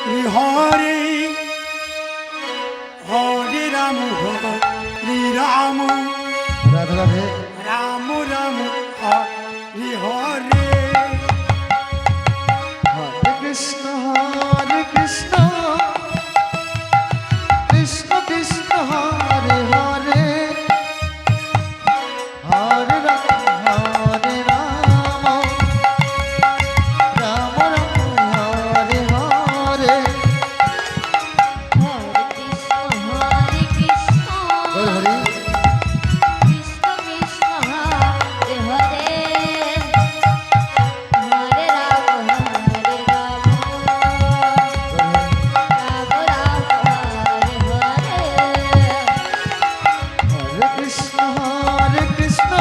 Hare Hare Ram Hare Ram Radhe Radhe Ram Ram Hare Hare Hare Krishna Krishna Krishna Hare Hare Hare Ram Hare Ram Ram Ram Hare Hare Hare Hare Hare Krishna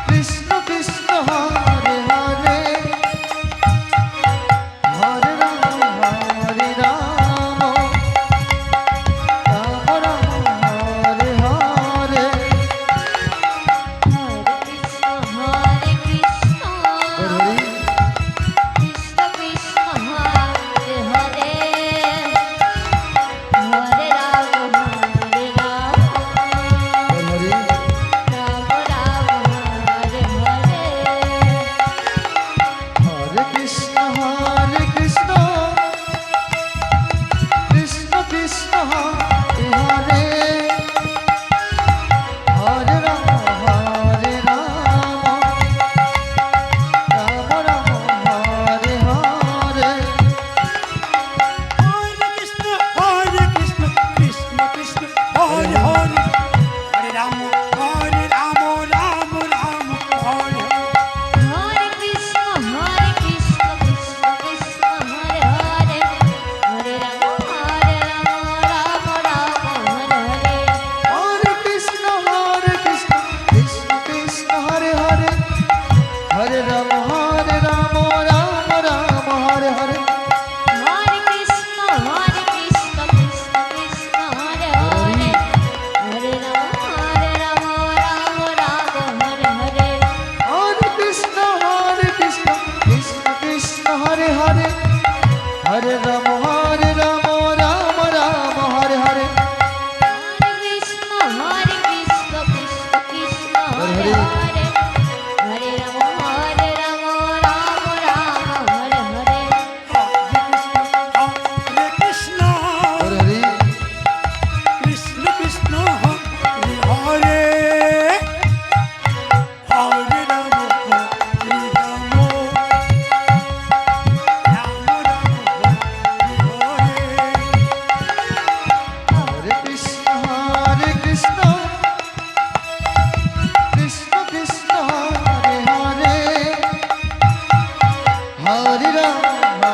Krishna Krishna Hare Hare Hare Ram Hare Ram Ram Ram Hare Hare Hare Hare Hare Hare Hare Krishna Krishna Krishna Hare Hare Hare Ram Hare Ram Ram Ram Hare Hare Hare Krishna Krishna Krishna Hare Hare Hare Ram Ram Ram Hare Hare Krishna Krishna Krishna Hare Hare Hare Ram Ram Ram Hare Hare Hare Krishna Krishna Krishna Hare Hare Hare Ram Ram Ram Hare Hare Hare Krishna Hare Hare Krishna Krishna Hare Hare Hare Ram Ram Ram Hare Hare Krishna Krishna Krishna Hare Hare Hare Ram